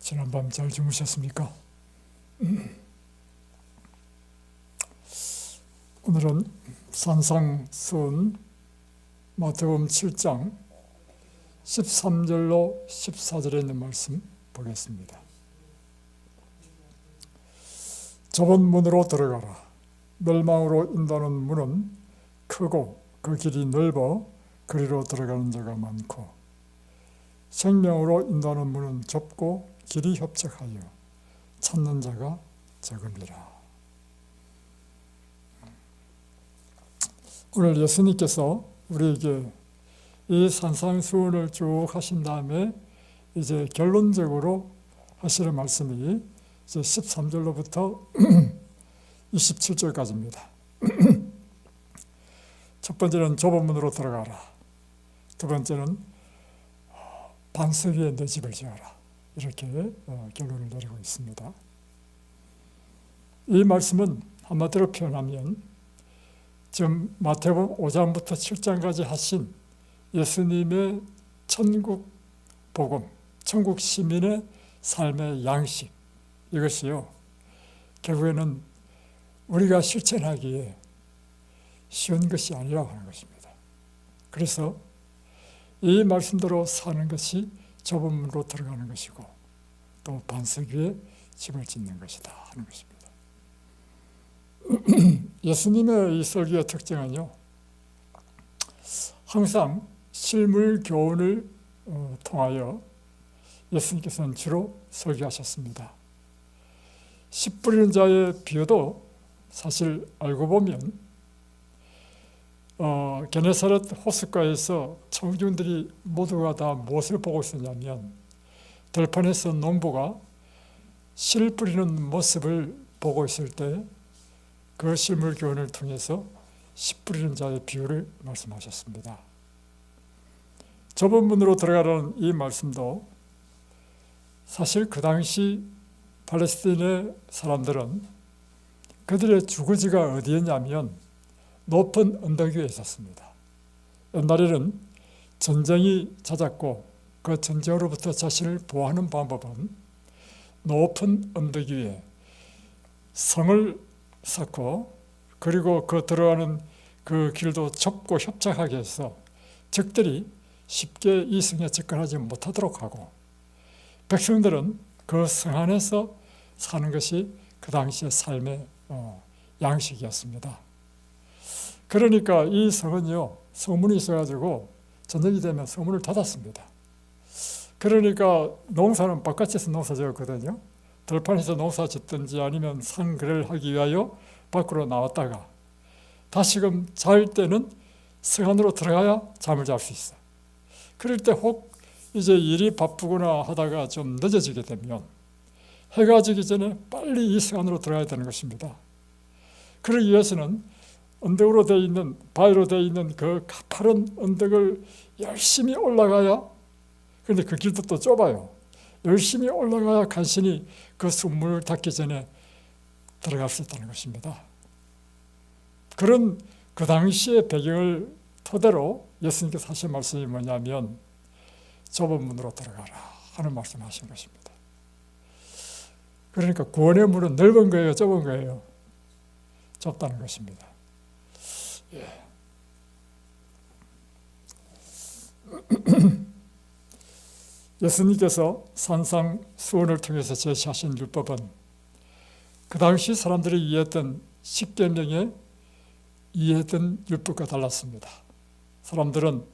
지난밤 잘 주무셨습니까? 오늘은 산상수훈 마태복음 7장 13절로 14절에 있는 말씀 보겠습니다. 좁은 문으로 들어가라. 멸망으로 인도하는 문은 크고 그 길이 넓어 그리로 들어가는 자가 많고, 생명으로 인도하는 문은 좁고 길이 협착하여 찾는 자가 적음이라. 오늘 예수님께서 우리에게 이 산상수훈을 쭉 하신 다음에 이제 결론적으로 하시는 말씀이 이제 13절로부터 27절까지입니다. 첫 번째는 좁은 문으로 들어가라. 두 번째는 반석 위에 내 집을 지어라. 이렇게 결론을 내리고 있습니다. 이 말씀은 한마디로 표현하면 지금 마태복음 5장부터 7장까지 하신 예수님의 천국 복음, 천국 시민의 삶의 양식, 이것이요, 결국에는 우리가 실천하기에 쉬운 것이 아니라고 하는 것입니다. 그래서 이 말씀대로 사는 것이 좁은 문으로 들어가는 것이고 또 반석 위에 집을 짓는 것이다 하는 것입니다. 예수님의 이 설교의 특징은요, 항상 실물 교훈을 통하여 예수님께서는 주로 설교하셨습니다. 씨 뿌리는 자의 비유도 사실 알고 보면 게네사렛 호숫가에서 청중들이 모두가 다 무엇을 보고 있었냐면 들판에서 농부가 씨를 뿌리는 모습을 보고 있을 때 그 실물 교훈을 통해서 씨 뿌리는 자의 비유를 말씀하셨습니다. 좁은 문으로 들어가라는 이 말씀도 사실 그 당시 팔레스틴의 사람들은 그들의 주거지가 어디였냐면 높은 언덕 위에 있었습니다. 옛날에는 전쟁이 잦았고 그 전쟁으로부터 자신을 보호하는 방법은 높은 언덕 위에 성을 쌓고, 그리고 그 들어가는 그 길도 좁고 협착하게 해서 적들이 쉽게 이 성에 접근하지 못하도록 하고, 백성들은 그 성 안에서 사는 것이 그 당시의 삶의 양식이었습니다. 그러니까 이 성은요, 성문이 있어가지고 저녁이 되면 성문을 닫았습니다. 그러니까 농사는 바깥에서 농사 지었거든요. 들판에서 농사 짓든지 아니면 상거래를 하기 위하여 밖으로 나왔다가 다시금 잘 때는 성 안으로 들어가야 잠을 잘 수 있어요. 그럴 때 혹 이제 일이 바쁘거나 하다가 좀 늦어지게 되면 해가 지기 전에 빨리 이 성 안으로 들어가야 되는 것입니다. 그러기 위해서는 언덕으로 되어 있는, 바위로 되어 있는 그 가파른 언덕을 열심히 올라가야, 그런데 그 길도 또 좁아요. 열심히 올라가야 간신히 그 문을 닫기 전에 들어갈 수 있다는 것입니다. 그런 그 당시의 배경을 토대로 예수님께서 하신 말씀이 뭐냐면 좁은 문으로 들어가라 하는 말씀을 하신 것입니다. 그러니까 구원의 문은 넓은 거예요, 좁은 거예요? 좁다는 것입니다. 예. 예수님께서 산상수훈을 통해서 제시하신 율법은 그 당시 사람들이 이해했던 십계명에 이해했던 율법과 달랐습니다. 사람들은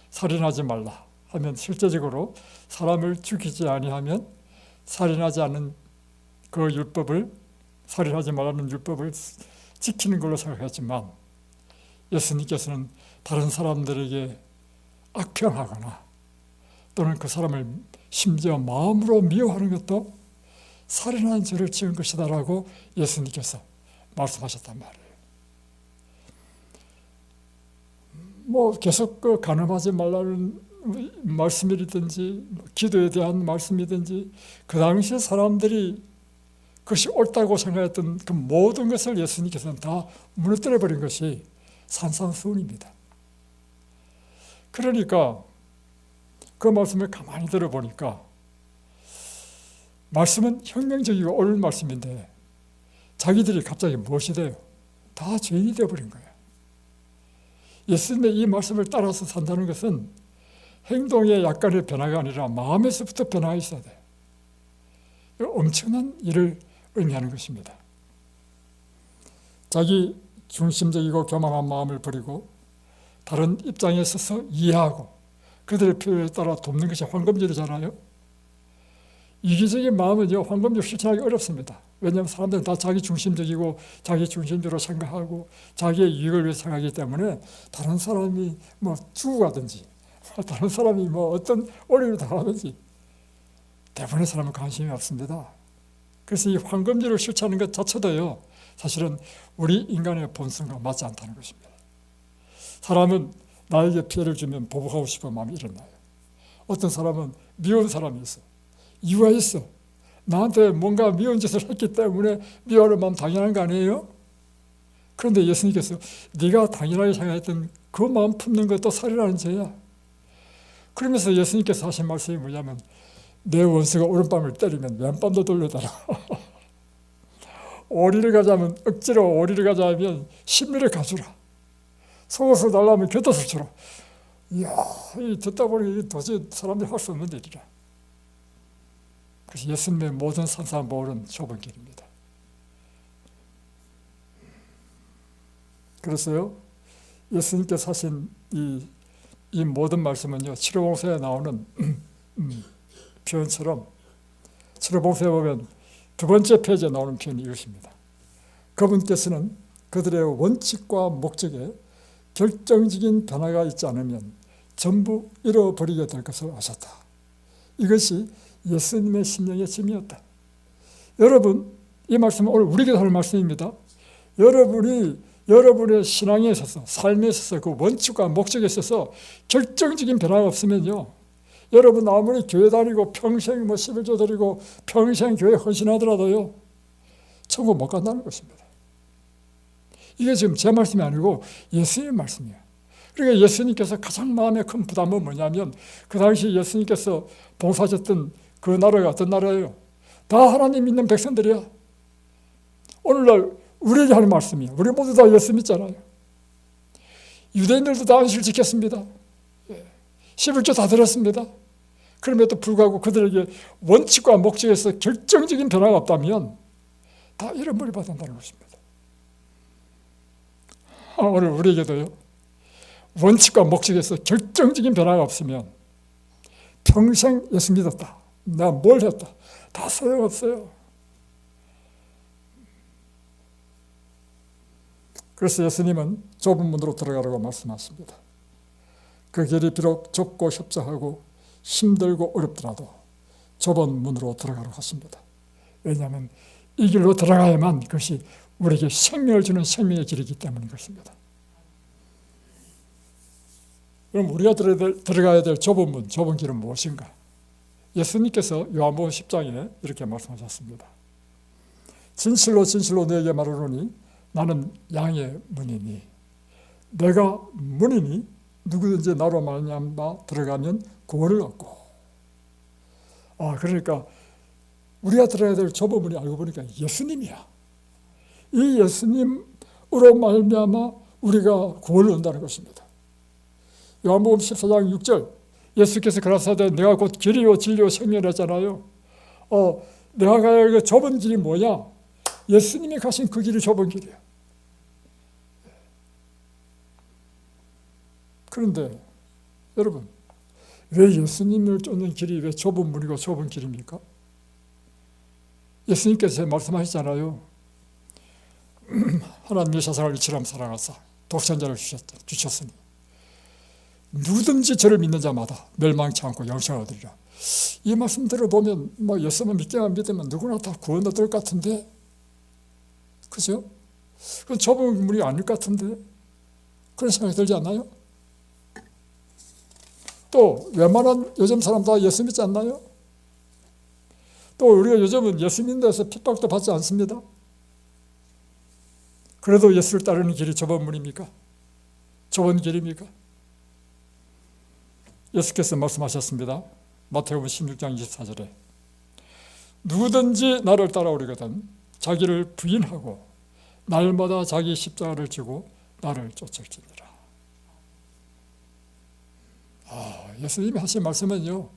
살인하지 말라 하면 실제적으로 사람을 죽이지 아니하면 살인하지 않는 그 율법을, 살인하지 말라는 율법을 지키는 걸로 생각했지만 예수님께서는 다른 사람들에게 악평하거나 또는 그 사람을 심지어 마음으로 미워하는 것도 살인하는 죄를 지은 것이다 라고 예수님께서 말씀하셨단 말이에요. 계속 그 간음하지 말라는 말씀이든지 기도에 대한 말씀이든지 그 당시 사람들이 그것이 옳다고 생각했던 그 모든 것을 예수님께서는 다 무너뜨려 버린 것이 산상수훈입니다. 그러니까 그 말씀을 가만히 들어보니까 말씀은 혁명적이고 옳은 말씀인데 자기들이 갑자기 무엇이 돼요? 다 죄인이 되어버린 거예요. 예수님의 이 말씀을 따라서 산다는 것은 행동의 약간의 변화가 아니라 마음에서부터 변화가 있어야 돼요. 엄청난 일을 의미하는 것입니다. 자기 중심적이고 교만한 마음을 버리고 다른 입장에 서서 이해하고 그들의 필요에 따라 돕는 것이 황금질이잖아요. 이기적인 마음은요, 황금질 실천하기 어렵습니다. 왜냐하면 사람들은 다 자기 중심적이고 자기 중심적으로 생각하고 자기의 이익을 위해 생각하기 때문에 다른 사람이 뭐 죽어가든지 다른 사람이 뭐 어떤 오류를 당하든지 대부분의 사람은 관심이 없습니다. 그래서 이 황금질을 실천하는 것 자체도요, 사실은 우리 인간의 본성과 맞지 않다는 것입니다. 사람은 나에게 피해를 주면 보복하고 싶은 마음이 일어나요. 어떤 사람은 미운 사람이 있어. 이유가 있어. 나한테 뭔가 미운 짓을 했기 때문에 미워하는 마음 당연한 거 아니에요? 그런데 예수님께서 네가 당연하게 생각했던 그 마음 품는 것도 살이라는 죄야. 그러면서 예수님께서 하신 말씀이 뭐냐면 내 원수가 오른밤을 때리면 왼밤도 돌려달라. 오리를 가자면 억지로 오리를 가자면 신미를 가주라. 속옷을 달라면 곁옷을 주라. 이야, 듣다 보니 도저히 사람들이 할 수 없는 일이라. 그래서 예수님의 모든 산산모ыр은 좁은 길입니다. 그래서요, 예수님께서 하신 이 모든 말씀은요, 치료봉사에 나오는 표현처럼 치료봉사에 보면 두 번째 페이지에 나오는 표현이 이것입니다. 그분께서는 그들의 원칙과 목적에 결정적인 변화가 있지 않으면 전부 잃어버리게 될 것을 아셨다. 이것이 예수님의 심령의 짐이었다. 여러분, 이 말씀은 오늘 우리에게 할 말씀입니다. 여러분의 신앙에 있어서, 삶에 있어서 그 원칙과 목적에 있어서 결정적인 변화가 없으면요, 여러분 아무리 교회 다니고 평생 11조 드리고 평생 교회 헌신하더라도요, 천국 못 간다는 것입니다. 이게 지금 제 말씀이 아니고 예수님의 말씀이에요. 그러니까 예수님께서 가장 마음에 큰 부담은 뭐냐면 그 당시 예수님께서 봉사하셨던 그 나라가 어떤 나라예요? 다 하나님 믿는 백성들이야. 오늘날 우리에게 하는 말씀이에요. 우리 모두 다 예수 믿잖아요. 유대인들도 다 안식을 지켰습니다. 11조 다 드렸습니다. 그럼에도 불구하고 그들에게 원칙과 목적에서 결정적인 변화가 없다면 다 잃어버리 받는다는 것입니다. 오늘 우리에게도요, 원칙과 목적에서 결정적인 변화가 없으면 평생 예수 믿었다, 내가 뭘 했다, 다 소용없어요. 그래서 예수님은 좁은 문으로 들어가라고 말씀하십니다. 그 길이 비록 좁고 협착하고 힘들고 어렵더라도 좁은 문으로 들어가라고 하십니다. 왜냐하면 이 길로 들어가야만 그것이 우리에게 생명을 주는 생명의 길이기 때문인 것입니다. 그럼 우리가 들어가야 될 좁은 문, 좁은 길은 무엇인가? 예수님께서 요한복음 10장에 이렇게 말씀하셨습니다. 진실로 진실로 너에게 말하노니 나는 양의 문이니 내가 문이니 누구든지 나로 말미암아 들어가면 구원을 얻고. 그러니까 우리가 들어가야 될 좁은 문이 알고 보니까 예수님이야. 이 예수님으로 말미암아 우리가 구원을 얻는다는 것입니다. 요한복음 14장 6절 예수께서 가라사대 내가 곧 길이요 진리요 생명이었잖아요. 내가 가야 할 그 좁은 길이 뭐냐? 예수님이 가신 그 길이 좁은 길이에요. 그런데 여러분, 왜 예수님을 쫓는 길이 왜 좁은 문이고 좁은 길입니까? 예수님께서 말씀하셨잖아요. 하나님의 세상을 이처럼 사랑하사 독생자를 주셨으니 누구든지 저를 믿는 자마다 멸망치 않고 영생을 얻으리라. 이 말씀 들어보면 예수만 믿기만 믿으면 누구나 다 구원 얻을 것 같은데, 그죠? 그건 좁은 문이 아닐 것 같은데 그런 생각이 들지 않나요? 또 웬만한 요즘 사람 다 예수 믿지 않나요? 또 우리가 요즘은 예수 믿는 데서 핍박도 받지 않습니다. 그래도 예수를 따르는 길이 좁은 문입니까? 좁은 길입니까? 예수께서 말씀하셨습니다. 마태복음 16장 24절에 누구든지 나를 따라오려거든 자기를 부인하고 날마다 자기 십자가를 지고 나를 쫓을지니라. 예수님이 하신 말씀은요,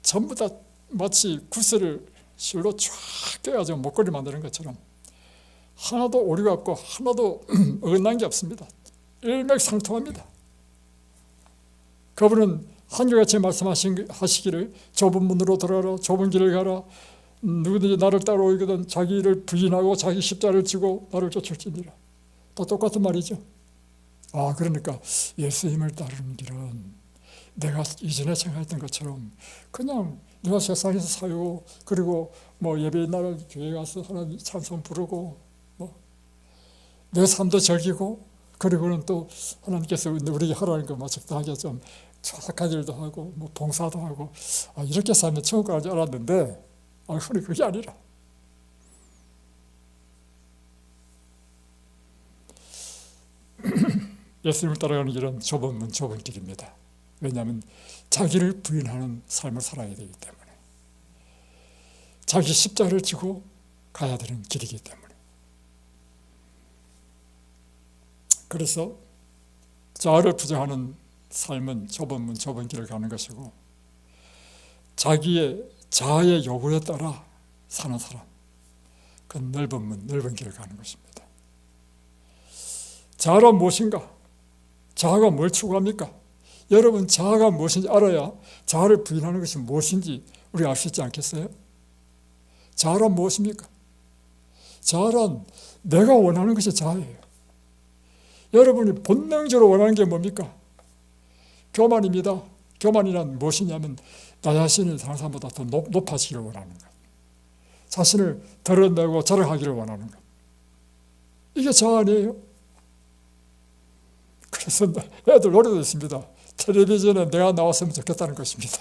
전부 다 마치 구슬을 실로 쫙 껴가지고 목걸이 만드는 것처럼 하나도 오류가 없고 하나도 어긋난 게 없습니다. 일맥상통합니다. 그분은 한결같이 말씀하시기를 좁은 문으로 들어가라, 좁은 길을 가라, 누구든지 나를 따라오거든 자기를 부인하고 자기 십자가를 지고 나를 쫓을지니라. 다 똑같은 말이죠. 그러니까 예수님을 따르는 길은 내가 이전에 생각했던 것처럼 그냥 내가 세상에서 살고, 그리고 예배 날 교회 가서 하나님 찬송 부르고 내 삶도 즐기고, 그리고는 또 하나님께서 우리에게 하라는 거 적당하게 좀 착한 일도 하고 봉사도 하고 이렇게 살면 천국 갈 줄 알았는데 그게 아니라 예수님을 따라가는 길은 좁은 문, 좁은 길입니다. 왜냐하면 자기를 부인하는 삶을 살아야 되기 때문에, 자기 십자가를 지고 가야 되는 길이기 때문에. 그래서 자아를 부정하는 삶은 좁은 문, 좁은 길을 가는 것이고, 자기의 자아의 요구에 따라 사는 사람, 그건 넓은 문, 넓은 길을 가는 것입니다. 자아란 무엇인가? 자아가 뭘 추구합니까? 여러분, 자아가 무엇인지 알아야 자아를 부인하는 것이 무엇인지 우리가 알 수 있지 않겠어요? 자아란 무엇입니까? 자아란 내가 원하는 것이 자아예요. 여러분이 본능적으로 원하는 게 뭡니까? 교만입니다. 교만이란 무엇이냐면 나 자신이 다른 사람보다 더 높아지기를 원하는 것, 자신을 드러내고 자랑하기를 원하는 것, 이게 자아 아니에요? 그래서 애들 노래도 있습니다. 텔레비전에 내가 나왔으면 좋겠다는 것입니다.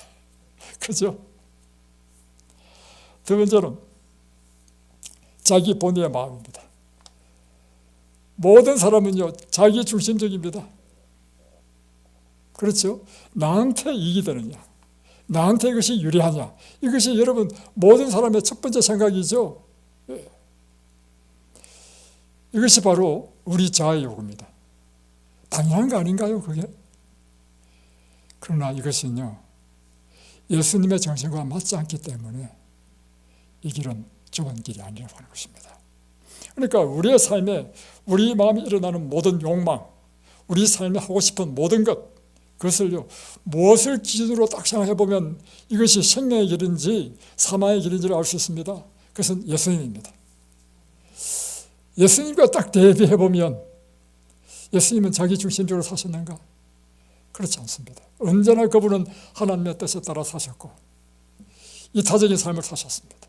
그죠? 두 번째는 자기 본의의 마음입니다. 모든 사람은요, 자기 중심적입니다. 그렇죠? 나한테 이익이 되느냐, 나한테 이것이 유리하냐, 이것이 여러분 모든 사람의 첫 번째 생각이죠. 이것이 바로 우리 자아의 요구입니다. 당연한 거 아닌가요, 그게? 그러나 이것은요, 예수님의 정신과 맞지 않기 때문에 이 길은 좁은 길이 아니라고 하는 것입니다. 그러니까 우리의 삶에 우리 마음에 일어나는 모든 욕망, 우리 삶에 하고 싶은 모든 것, 그것을요, 무엇을 기준으로 딱 생각해 보면 이것이 생명의 길인지 사망의 길인지를 알 수 있습니다. 그것은 예수님입니다. 예수님과 딱 대비해 보면 예수님은 자기 중심적으로 사셨는가? 그렇지 않습니다. 언제나 그분은 하나님의 뜻에 따라 사셨고 이타적인 삶을 사셨습니다.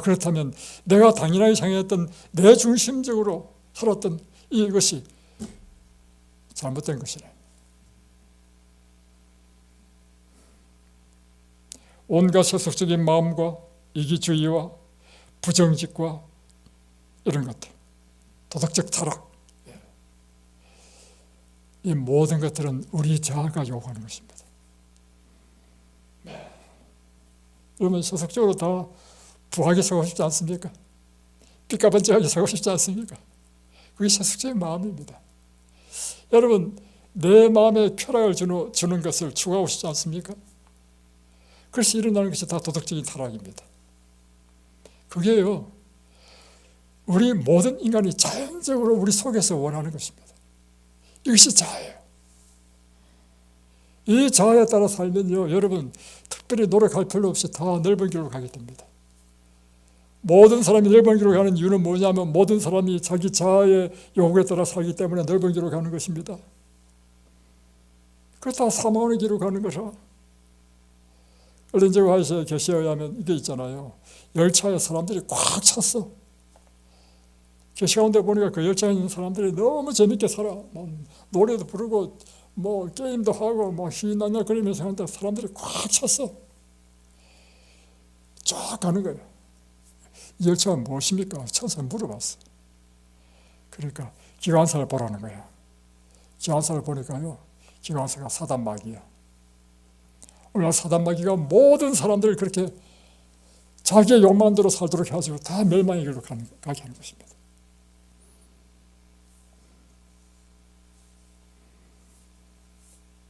그렇다면 내가 당연하게 생각했던 내 중심적으로 살았던 이것이 잘못된 것이네. 온갖 세속적인 마음과 이기주의와 부정직과 이런 것들, 도덕적 타락, 이 모든 것들은 우리 자아가 요구하는 것입니다. 그러면 세속적으로 다 부하게 살고 싶지 않습니까? 삐까번쩍하게 살고 싶지 않습니까? 그게 세속적인 마음입니다. 여러분, 내 마음에 쾌락을 주는 것을 추구하고 싶지 않습니까? 그래서 일어나는 것이 다 도덕적인 타락입니다. 그게요, 우리 모든 인간이 자연적으로 우리 속에서 원하는 것입니다. 이것이 자아예요. 이 자아에 따라 살면요, 여러분 특별히 노력할 필요 없이 다 넓은 길로 가게 됩니다. 모든 사람이 넓은 길로 가는 이유는 뭐냐면 모든 사람이 자기 자아의 요구에 따라 살기 때문에 넓은 길로 가는 것입니다. 그렇다 사망의 길로 가는 거라. 엘렌제화이트의 계시에 의하면 이게 있잖아요. 열차에 사람들이 꽉 찼어. 계시 가운데 보니까 그 열차에 있는 사람들이 너무 재밌게 살아. 노래도 부르고 게임도 하고 희난날 거리면서 하는데 사람들이 꽉 찼어. 쫙 가는 거예요. 이 열차가 무엇입니까? 천사에 물어봤어. 그러니까 기관사를 보라는 거야. 기관사를 보니까요, 기관사가 사단마귀야. 오늘 사단마귀가 모든 사람들을 그렇게 자기의 욕망대로 살도록 해가지고 다 멸망의 길로 가게 하는 것입니다.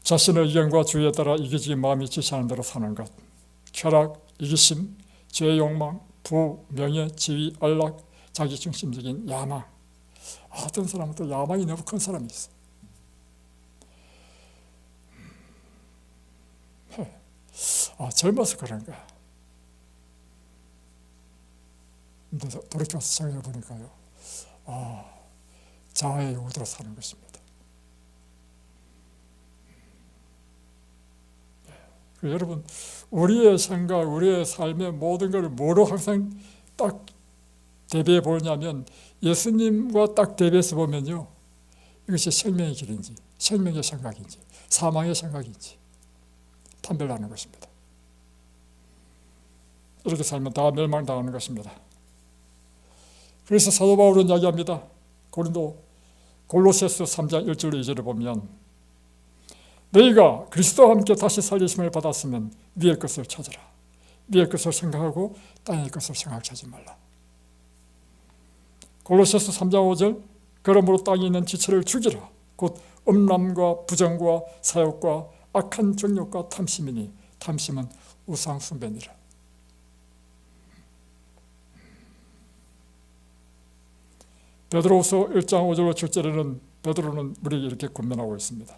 자신의 의견과 주의에 따라 이기지 마음이 지시하는 대로 사는 것, 쾌락, 이기심, 죄의 욕망, 부, 명예, 지위, 안락, 자기중심적인 야망. 어떤 사람은 또 야망이 너무 큰 사람이 있어. 젊어서 그런가. 근데 돌이켜서 생각해 보니까요, 자아의 요구대로 사는 것입니다. 여러분, 우리의 생각, 우리의 삶의 모든 걸 뭐로 항상 딱 대비해 보냐면, 예수님과 딱 대비해서 보면요, 이것이 생명의 길인지, 생명의 생각인지, 사망의 생각인지 판별하는 것입니다. 이렇게 살면 다 멸망당하는 것입니다. 그래서 사도 바울은 이야기합니다. 골로새서 3장 1절로 2절에 보면, 너희가 그리스도와 함께 다시 살리심을 받았으면 위의 것을 찾아라. 위의 것을 생각하고 땅의 것을 생각하지 말라. 골로새서 3장 5절, 그러므로 땅에 있는 지체를 죽이라. 곧 음란과 부정과 사욕과 악한 정욕과 탐심이니 탐심은 우상 숭배니라. 베드로후서 1장 5절로 7절에는 베드로는 우리에게 이렇게 권면하고 있습니다.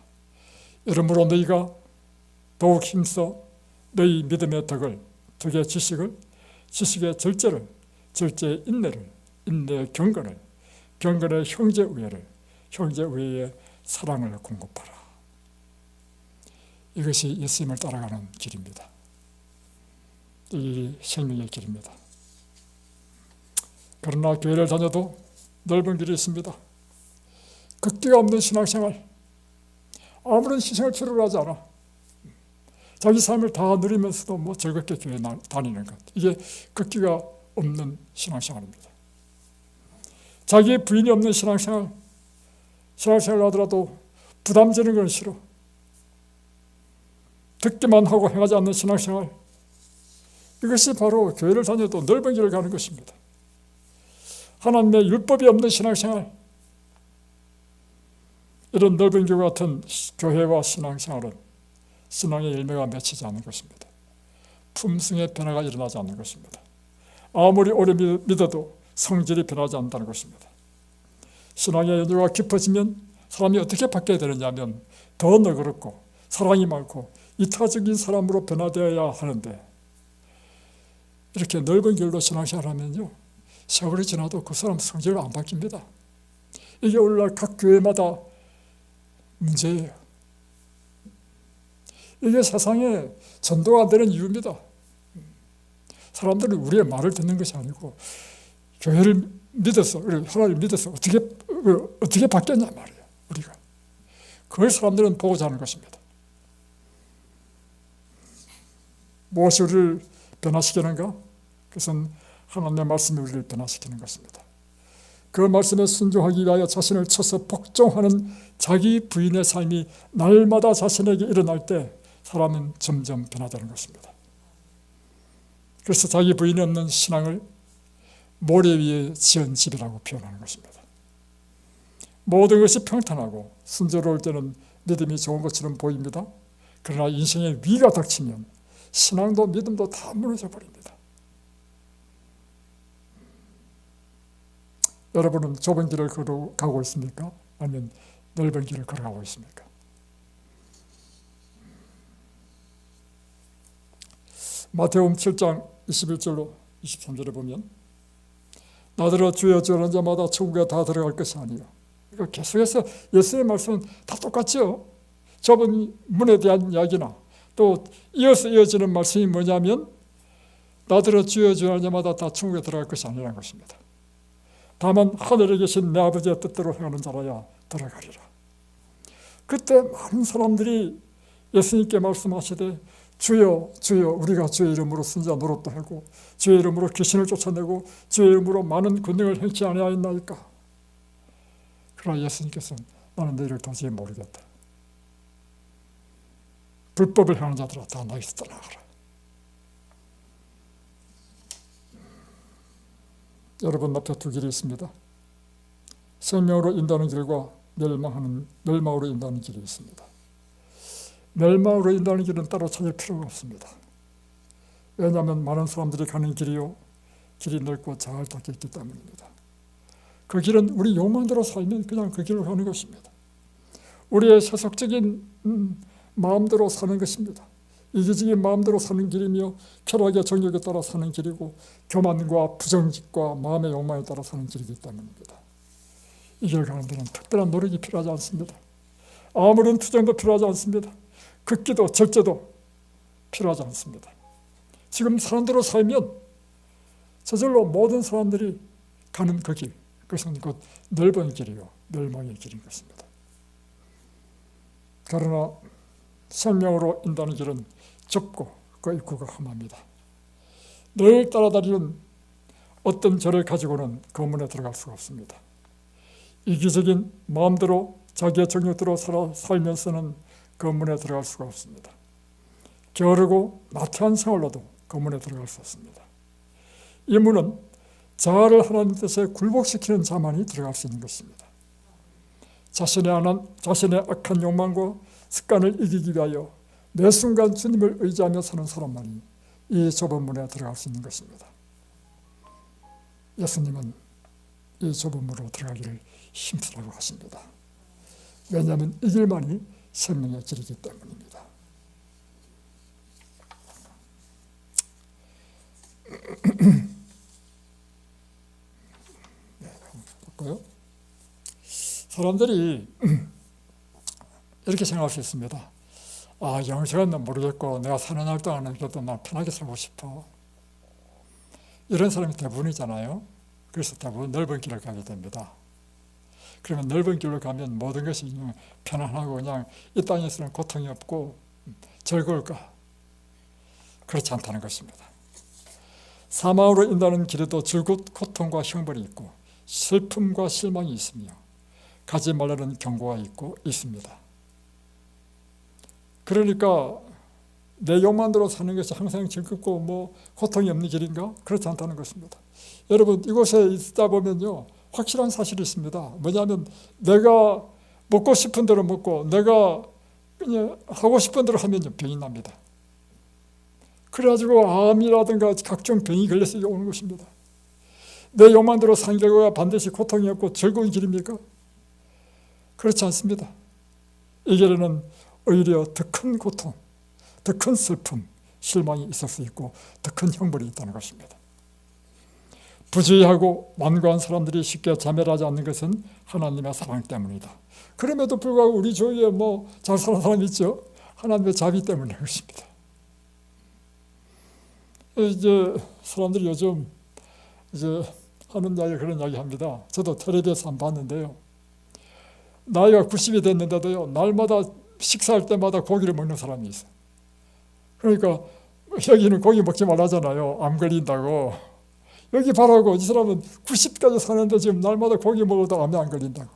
이러므로 너희가 더욱 힘써 너희 믿음의 덕을, 덕의 지식을, 지식의 절제를, 절제의 인내를, 인내의 경건을, 경건의 형제우애를, 형제우애의 사랑을 공급하라. 이것이 예수님을 따라가는 길입니다. 이 생명의 길입니다. 그러나 교회를 다녀도 넓은 길이 있습니다. 극기가 없는 신앙생활, 아무런 희생을 필요로 하지 않아. 자기 삶을 다 누리면서도 즐겁게 교회 다니는 것, 이게 극기가 없는 신앙생활입니다. 자기의 부인이 없는 신앙생활 하더라도 부담되는 건 싫어. 듣기만 하고 행하지 않는 신앙생활, 이것이 바로 교회를 다녀도 넓은 길을 가는 것입니다. 하나님의 율법이 없는 신앙생활, 이런 넓은 길 같은 교회와 신앙생활은 신앙의 열매가 맺히지 않는 것입니다. 품성의 변화가 일어나지 않는 것입니다. 아무리 오래 믿어도 성질이 변하지 않는다는 것입니다. 신앙의 연유가 깊어지면 사람이 어떻게 바뀌어야 되느냐면 더 너그럽고 사랑이 많고 이타적인 사람으로 변화되어야 하는데, 이렇게 넓은 길로 신앙생활을 하면요, 세월이 지나도 그 사람 성질은 안 바뀝니다. 이게 오늘날 각 교회마다 문제예요. 이게 세상에 전도가 안 되는 이유입니다. 사람들은 우리의 말을 듣는 것이 아니고 교회를 믿어서, 하나님을 믿어서 어떻게 바뀌었냐 말이에요. 우리가 그걸 사람들은 보고자 하는 것입니다. 무엇이 우리를 변화시키는가? 그것은 하나님의 말씀이 우리를 변화시키는 것입니다. 그 말씀에 순종하기 위하여 자신을 쳐서 복종하는 자기 부인의 삶이 날마다 자신에게 일어날 때 사람은 점점 변화되는 것입니다. 그래서 자기 부인이 없는 신앙을 모래 위에 지은 집이라고 표현하는 것입니다. 모든 것이 평탄하고 순조로울 때는 믿음이 좋은 것처럼 보입니다. 그러나 인생의 위가 닥치면 신앙도 믿음도 다 무너져 버립니다. 여러분은 좁은 길을 걸어가고 있습니까? 아니면 넓은 길을 걸어가고 있습니까? 마태복음 7장 21절로 23절에 보면, 나더러 주여 주여 하는 자마다 천국에 다 들어갈 것이 아니요. 그러니까 계속해서 예수의 말씀은 다 똑같죠. 좁은 문에 대한 이야기나 또 이어서 이어지는 말씀이 뭐냐면, 나더러 주여 주여 하는 자마다 다 천국에 들어갈 것이 아니라는 것입니다. 다만 하늘에 계신 내 아버지의 뜻대로 행하는 자라야 들어가리라. 그때 많은 사람들이 예수님께 말씀하시되, 주여 주여, 우리가 주의 이름으로 선지자 노릇도 하고 주의 이름으로 귀신을 쫓아내고 주의 이름으로 많은 권능을 행치 아니하였나이까. 그러나 예수님께서는 나는 너희를 도저히 모르겠다. 불법을 행하는 자들아 다 나에게서 떠나가라. 여러분 앞에 두 길이 있습니다. 생명으로 인도하는 길과 멸망으로 인도하는 길이 있습니다. 멸망으로 인도하는 길은 따로 찾을 필요가 없습니다. 왜냐하면 많은 사람들이 가는 길이요, 길이 넓고 잘 닦여 있기 때문입니다. 그 길은 우리 욕망대로 살면 그냥 그 길로 가는 것입니다. 우리의 세속적인 마음대로 사는 것입니다. 이기적인 마음대로 사는 길이며 쾌락의 정욕에 따라 사는 길이고 교만과 부정직과 마음의 욕망에 따라 사는 길이기 때문입니다. 이 길 가는 데는 특별한 노력이 필요하지 않습니다. 아무런 투쟁도 필요하지 않습니다. 극기도 절제도 필요하지 않습니다. 지금 사람대로 살면 저절로 모든 사람들이 가는 그 길, 그것은 곧 넓은 길이요, 멸망의 길인 것입니다. 그러나 생명으로 인도하는 길은 좁고 그 입구가 험합니다. 늘 따라다니는 어떤 죄를 가지고는 그 문에 들어갈 수가 없습니다. 이기적인 마음대로 자기의 정욕대로 살면서는 그 문에 들어갈 수가 없습니다. 게으르고 나태한 생활로도 그 문에 들어갈 수 없습니다. 이 문은 자아를 하나님 뜻에 굴복시키는 자만이 들어갈 수 있는 것입니다. 자신의 악한 욕망과 습관을 이기기 위하여 매 순간 주님을 의지하며 사는 사람만이 이 좁은 문에 들어갈 수 있는 것입니다. 예수님은 이 좁은 문으로 들어가기를 힘쓰라고 하십니다. 왜냐하면 이 길만이 생명의 길이기 때문입니다. 네, 볼까요? 사람들이 이렇게 생각할 수 있습니다. 영생은 모르겠고 내가 사는 날 동안은 그래도 난 편하게 살고 싶어. 이런 사람이 대부분이잖아요. 그래서 대부분 넓은 길을 가게 됩니다. 그러면 넓은 길로 가면 모든 것이 그냥 편안하고 그냥 이 땅에서는 고통이 없고 즐거울까? 그렇지 않다는 것입니다. 사망으로 인도하는 길에도 즐겁 고통과 형벌이 있고 슬픔과 실망이 있으며 가지 말라는 경고가 있습니다. 그러니까 내 욕망대로 사는 것이 항상 즐겁고 고통이 없는 길인가? 그렇지 않다는 것입니다. 여러분, 이곳에 있다 보면요, 확실한 사실이 있습니다. 뭐냐면 내가 먹고 싶은 대로 먹고 내가 그냥 하고 싶은 대로 하면 병이 납니다. 그래가지고 암이라든가 각종 병이 걸려서 오는 것입니다. 내 욕망대로 산 결과가 반드시 고통이 없고 즐거운 길입니까? 그렇지 않습니다. 이 길에는 오히려 더 큰 고통, 더 큰 슬픔, 실망이 있을 수 있고 더 큰 형벌이 있다는 것입니다. 부주의하고 완고한 사람들이 쉽게 자멸하지 않는 것은 하나님의 사랑 때문이다. 그럼에도 불구하고 우리 주위에 잘 사는 사람 있죠? 하나님의 자비 때문인 것입니다. 이제 사람들이 요즘 하는 이야기 그런 이야기 합니다. 저도 텔레비에서 한번 봤는데요. 나이가 90이 됐는데도요, 날마다 식사할 때마다 고기를 먹는 사람이 있어요. 그러니까 여기는 고기 먹지 말라잖아요. 암 걸린다고. 여기 봐라고. 이 사람은 90까지 사는데 지금 날마다 고기 먹어도 암이 안 걸린다고.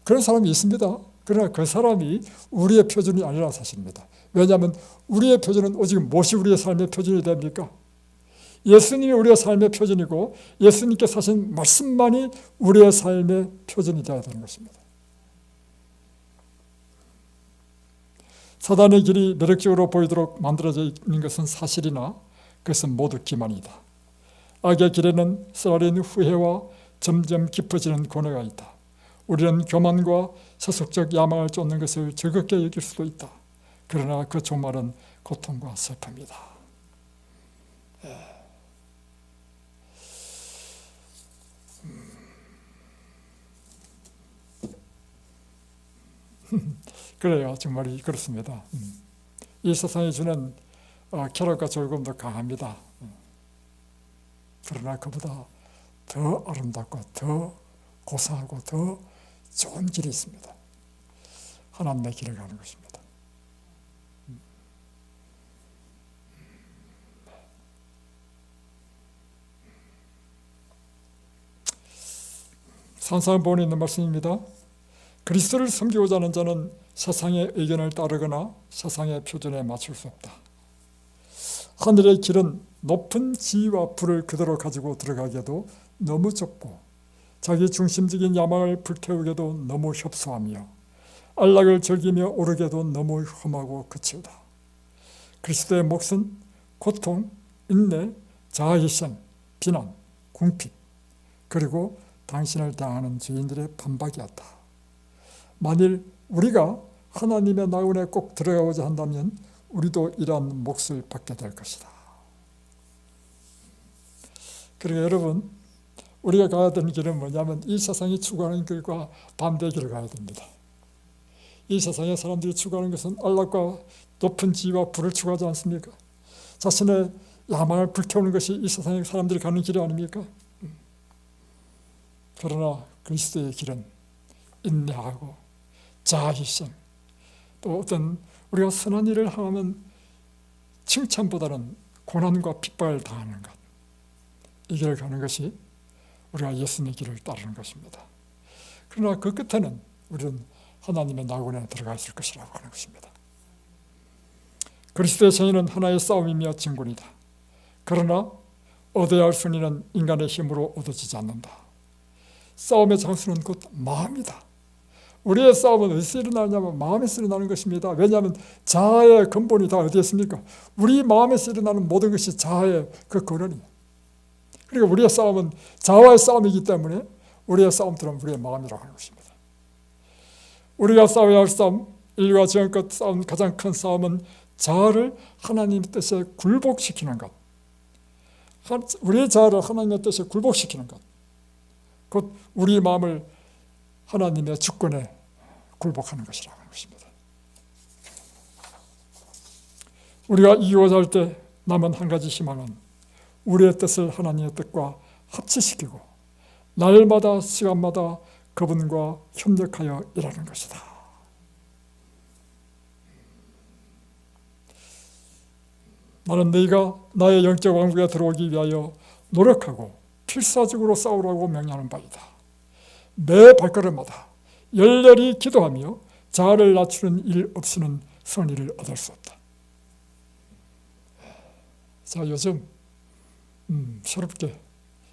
그런 사람이 있습니다. 그러나 그 사람이 우리의 표준이 아니라는 사실입니다. 왜냐하면 우리의 표준은 오직 무엇이 우리의 삶의 표준이 됩니까? 예수님이 우리의 삶의 표준이고 예수님께서 하신 말씀만이 우리의 삶의 표준이 되어야 되는 것입니다. 사단의 길이 매력적으로 보이도록 만들어져 있는 것은 사실이나 그것은 모두 기만이다. 악의 길에는 쓰라린 후회와 점점 깊어지는 고뇌가 있다. 우리는 교만과 세속적 야망을 쫓는 것을 즐겁게 여길 수도 있다. 그러나 그 종말은 고통과 슬픔이다. 그래요. 정말 그렇습니다. 이 세상이 주는 쾌락과 즐거움도 강합니다. 그러나 그보다 더 아름답고 더 고상하고 더 좋은 길이 있습니다. 하나님의 길을 가는 것입니다. 산상본에 있는 말씀입니다. 그리스도를 섬기고자 하는 자는 세상의 의견을 따르거나 세상의 표준에 맞출 수 없다. 하늘의 길은 높은 지위와 부를 그대로 가지고 들어가기에도 너무 좁고 자기 중심적인 야망을 불태우기에도 너무 협소하며 안락을 즐기며 오르게도 너무 험하고 거칠다. 그리스도의 몫은 고통, 인내, 자아희생, 비난, 궁핍, 그리고 당신을 대하는 죄인들의 반박이었다. 만일 우리가 하나님의 나원에 꼭 들어가고자 한다면 우리도 이러한 몫을 받게 될 것이다. 그러니까 여러분, 우리가 가야 되는 길은 뭐냐면 이 세상이 추구하는 길과 반대의 길을 가야 됩니다. 이 세상의 사람들이 추구하는 것은 안락과 높은 지위와 부를 추구하지 않습니까? 자신의 야망을 불태우는 것이 이 세상의 사람들이 가는 길이 아닙니까? 그러나 그리스도의 길은 인내하고 자아희생, 또 어떤 우리가 선한 일을 하면 칭찬보다는 고난과 핍박을 당하는 것, 이 길을 가는 것이 우리가 예수님의 길을 따르는 것입니다. 그러나 그 끝에는 우리는 하나님의 낙원에 들어가 있을 것이라고 하는 것입니다. 그리스도의 생애는 하나의 싸움이며 진군이다. 그러나 얻어야 할 승리는 인간의 힘으로 얻어지지 않는다. 싸움의 장수는 곧 마음이다. 우리의 싸움은 어디서 일어나냐면 마음에서 일어나는 것입니다. 왜냐하면 자아의 근본이 다 어디에 있습니까? 우리 마음에서 일어나는 모든 것이 자아의 그 근원이에요. 그러니까 우리의 싸움은 자아의 싸움이기 때문에 우리의 싸움들은 우리의 마음이라고 하는 것입니다. 우리가 싸워야 할 싸움, 인류가 지금껏 싸운 가장 큰 싸움은 자아를 하나님의 뜻에 굴복시키는 것, 우리의 자아를 하나님의 뜻에 굴복시키는 것, 곧 우리 마음을 하나님의 주권에 굴복하는 것이라고 하는 것입니다. 우리가 이기고자 할 때 남은 한 가지 희망은 우리의 뜻을 하나님의 뜻과 합치시키고 날마다 시간마다 그분과 협력하여 일하는 것이다. 나는 너희가 나의 영적 왕국에 들어오기 위하여 노력하고 필사적으로 싸우라고 명령하는 바이다. 매 발걸음마다 열렬히 기도하며 자아를 낮추는 일 없이는 선의를 얻을 수 없다. 자, 요즘 새롭게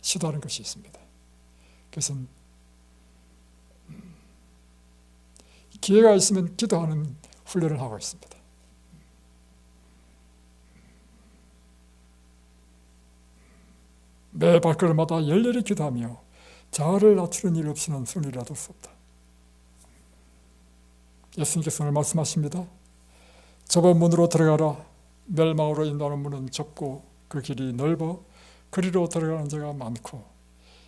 시도하는 것이 있습니다. 그것은 기회가 있으면 기도하는 훈련을 하고 있습니다. 매 발걸음마다 열렬히 기도하며 자아를 낮추는 일 없이는 승리를 얻을 수 없다. 예수님께서 오늘 말씀하십니다. 좁은 문으로 들어가라. 멸망으로 인도하는 문은 좁고 그 길이 넓어 그리로 들어가는 자가 많고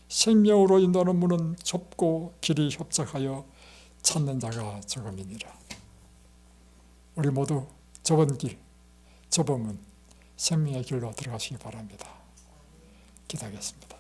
생명으로 인도하는 문은 좁고 길이 협착하여 찾는 자가 적음이니라. 우리 모두 좁은 길, 좁은 문, 생명의 길로 들어가시기 바랍니다. 기도하겠습니다.